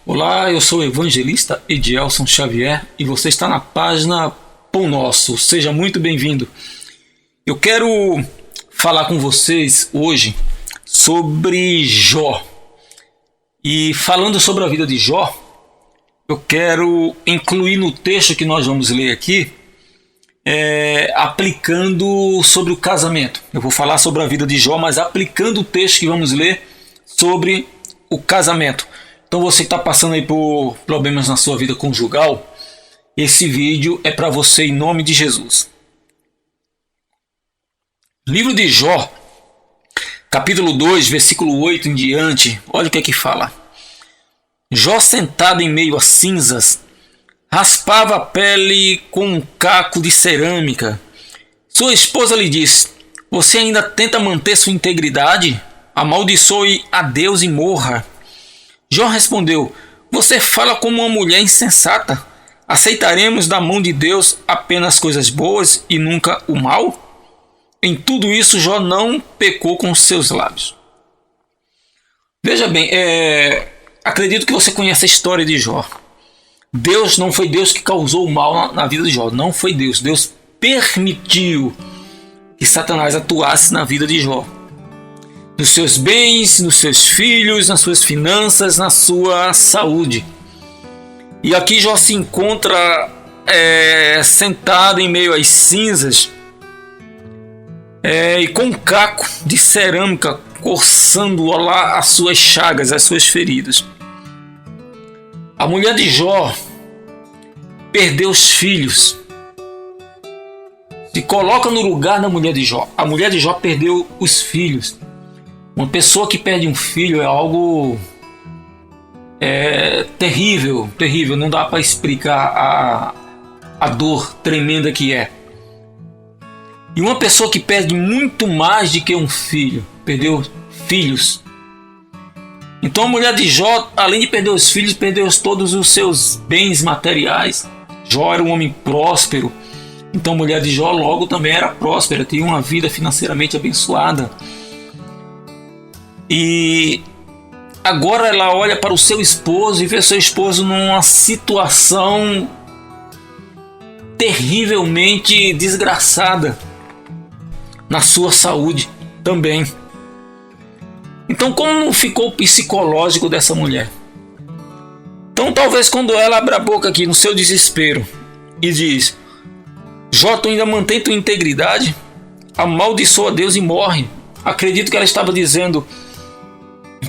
Olá, eu sou o evangelista Edielson Xavier e você está na página Pão Nosso. Seja muito bem-vindo. Eu quero falar com vocês hoje sobre Jó. E falando sobre a vida de Jó, eu quero incluir no texto que nós vamos ler aqui, aplicando sobre o casamento. Eu vou falar sobre a vida de Jó, mas aplicando o texto que vamos ler sobre o casamento. Então você que está passando aí por problemas na sua vida conjugal, esse vídeo é para você em nome de Jesus. Livro de Jó, capítulo 2, versículo 8 em diante, olha o que é que fala. Jó, sentado em meio a cinzas, raspava a pele com um caco de cerâmica. Sua esposa lhe disse: "Você ainda tenta manter sua integridade? Amaldiçoe a Deus e morra." Jó respondeu: "Você fala como uma mulher insensata. Aceitaremos da mão de Deus apenas coisas boas e nunca o mal?" Em tudo isso, Jó não pecou com seus lábios. Veja bem, acredito que você conhece a história de Jó. Deus não foi Deus que causou o mal na vida de Jó. Não foi Deus. Deus permitiu que Satanás atuasse na vida de Jó. Nos seus bens, nos seus filhos, nas suas finanças, na sua saúde. E aqui Jó se encontra sentado em meio às cinzas e com um caco de cerâmica coçando lá as suas chagas, as suas feridas. A mulher de Jó perdeu os filhos. Se coloca no lugar da mulher de Jó. A mulher de Jó perdeu os filhos. Uma pessoa que perde um filho é algo terrível, terrível. Não dá para explicar a dor tremenda que é. E uma pessoa que perde muito mais do que um filho, perdeu filhos. Então a mulher de Jó, além de perder os filhos, perdeu todos os seus bens materiais. Jó era um homem próspero. Então a mulher de Jó logo também era próspera, tinha uma vida financeiramente abençoada. E agora ela olha para o seu esposo e vê seu esposo numa situação terrivelmente desgraçada na sua saúde também. Então, como ficou o psicológico dessa mulher? Então, talvez quando ela abre a boca aqui no seu desespero e diz: "Jó, tu ainda mantém tua integridade? Amaldiçoa a Deus e morre." Acredito que ela estava dizendo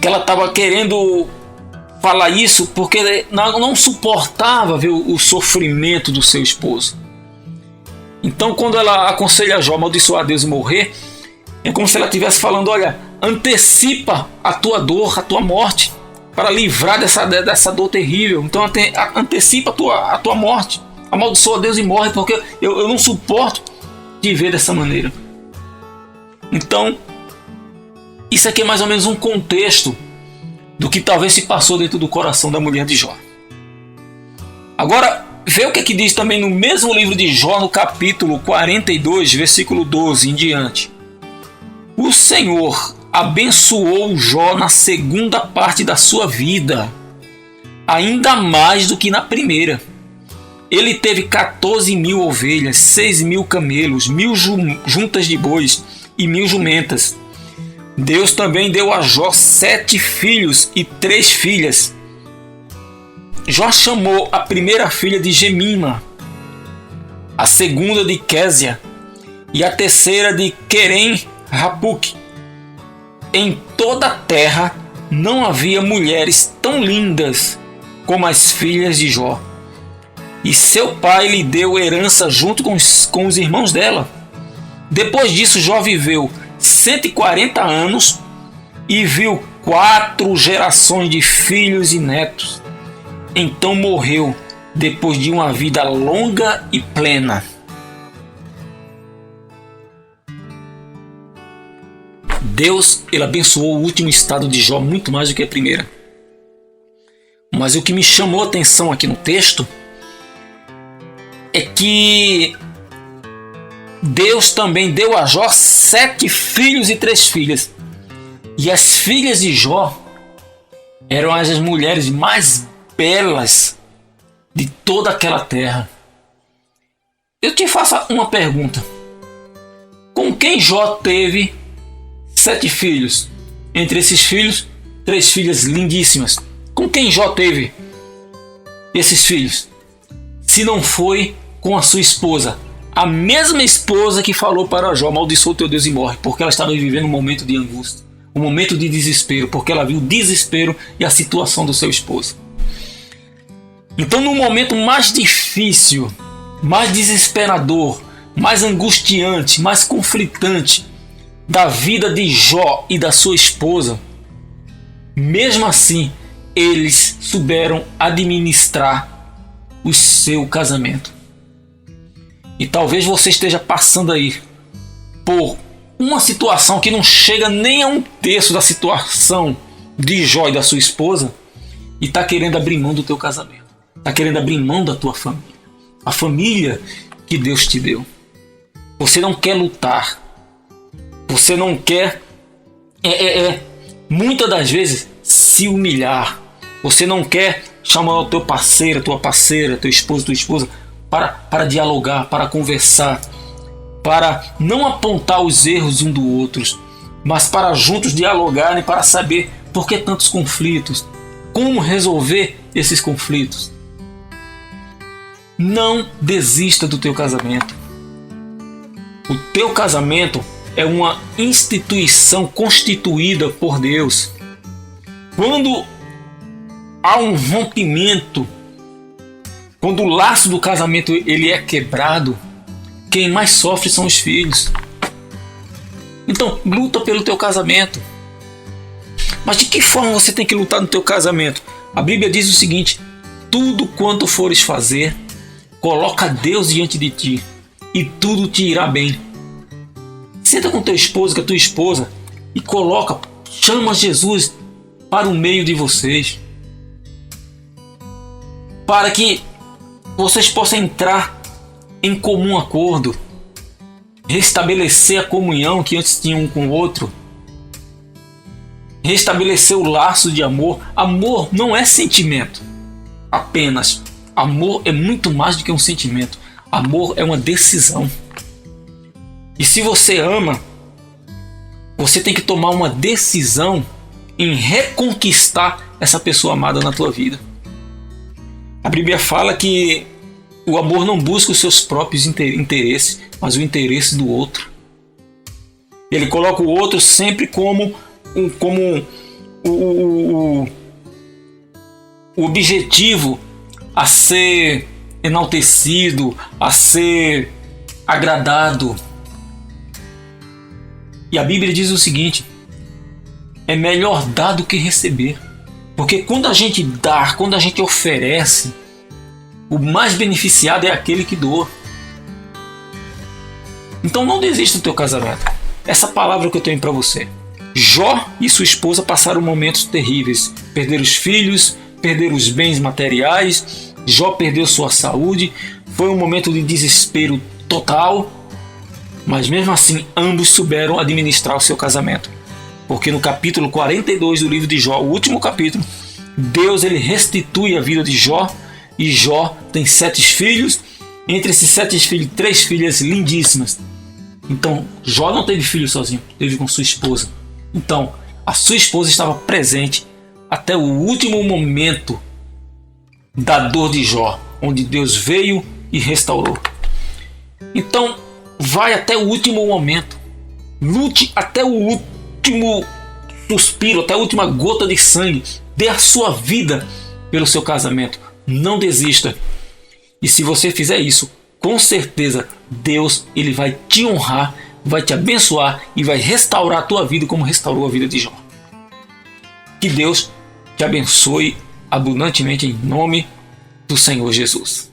que ela estava querendo falar isso porque não suportava ver o sofrimento do seu esposo. Então, quando ela aconselha Jó a amaldiçoar a Deus e morrer, é como se ela estivesse falando: olha, antecipa a tua dor, a tua morte, para livrar dessa dor terrível. Então antecipa a tua morte, amaldiçoa a Deus e morre, porque eu não suporto te ver dessa maneira. Então, isso aqui é mais ou menos um contexto do que talvez se passou dentro do coração da mulher de Jó. Agora, vê o que diz também no mesmo livro de Jó, no capítulo 42, versículo 12 em diante. O Senhor abençoou Jó na segunda parte da sua vida, ainda mais do que na primeira. Ele teve 14.000 ovelhas, 6.000 camelos, 1.000 juntas de bois e 1.000 jumentas. Deus também deu a Jó 7 filhos e 3 filhas. Jó chamou a primeira filha de Gemima, a segunda de Késia e a terceira de Querem-Rapuque. Em toda a terra não havia mulheres tão lindas como as filhas de Jó. E seu pai lhe deu herança junto com os irmãos dela. Depois disso, Jó viveu 140 anos e viu 4 gerações de filhos e netos. Então morreu depois de uma vida longa e plena. Deus, ele abençoou o último estado de Jó muito mais do que a primeira. Mas o que me chamou a atenção aqui no texto é que Deus também deu a Jó 7 filhos e 3 filhas. E as filhas de Jó eram as mulheres mais pérolas de toda aquela terra. Eu te faço uma pergunta. Com quem Jó teve 7 filhos? Entre esses filhos, 3 filhas lindíssimas. Com quem Jó teve esses filhos? Se não foi com a sua esposa, a mesma esposa que falou para Jó: amaldiçoa o teu Deus e morre, porque ela estava vivendo um momento de angústia, um momento de desespero, porque ela viu o desespero e a situação do seu esposo. Então, no momento mais difícil, mais desesperador, mais angustiante, mais conflitante da vida de Jó e da sua esposa, mesmo assim, eles souberam administrar o seu casamento. E talvez você esteja passando aí por uma situação que não chega nem a 1/3 da situação de Jó e da sua esposa, e está querendo abrir mão do teu casamento, está querendo abrir mão da tua família, a família que Deus te deu. Você não quer lutar, você não quer muitas das vezes se humilhar, você não quer chamar o teu parceiro, tua parceira, teu esposo, tua esposa para dialogar, para conversar, para não apontar os erros um do outro, mas para juntos dialogarem, para saber por que tantos conflitos, como resolver esses conflitos. Não desista do teu casamento. O teu casamento é uma instituição constituída por Deus. Quando há um rompimento, quando o laço do casamento ele é quebrado, quem mais sofre são os filhos. Então, luta pelo teu casamento. Mas de que forma você tem que lutar no teu casamento? A Bíblia diz o seguinte: tudo quanto fores fazer, coloca Deus diante de ti, e tudo te irá bem. Senta com teu esposo, com a tua esposa, e chama Jesus para o meio de vocês, para que vocês possam entrar em comum acordo, restabelecer a comunhão que antes tinham um com o outro, restabelecer o laço de amor. Amor não é sentimento apenas. Amor é muito mais do que um sentimento. Amor é uma decisão. E se você ama, você tem que tomar uma decisão em reconquistar essa pessoa amada na tua vida. A Bíblia fala que o amor não busca os seus próprios interesses, mas o interesse do outro. Ele coloca o outro sempre como o objetivo a ser enaltecido, a ser agradado. E a Bíblia diz o seguinte: é melhor dar do que receber. Porque quando a gente dá, quando a gente oferece, o mais beneficiado é aquele que doa. Então não desista do teu casamento. Essa palavra que eu tenho para você. Jó e sua esposa passaram momentos terríveis. Perderam os filhos, perderam os bens materiais. Jó perdeu sua saúde. Foi um momento de desespero total. Mas mesmo assim, ambos souberam administrar o seu casamento. Porque no capítulo 42 do livro de Jó, o último capítulo, Deus ele restitui a vida de Jó. E Jó tem 7 filhos. Entre esses 7 filhos, 3 filhas lindíssimas. Então, Jó não teve filho sozinho, teve com sua esposa. Então, a sua esposa estava presente até o último momento da dor de Jó, onde Deus veio e restaurou. Então, vai até o último momento. Lute até o último suspiro, até a última gota de sangue. Dê a sua vida pelo seu casamento. Não desista. E se você fizer isso, com certeza Deus ele vai te honrar, vai te abençoar e vai restaurar a tua vida como restaurou a vida de Jó. Que Deus te abençoe abundantemente em nome do Senhor Jesus.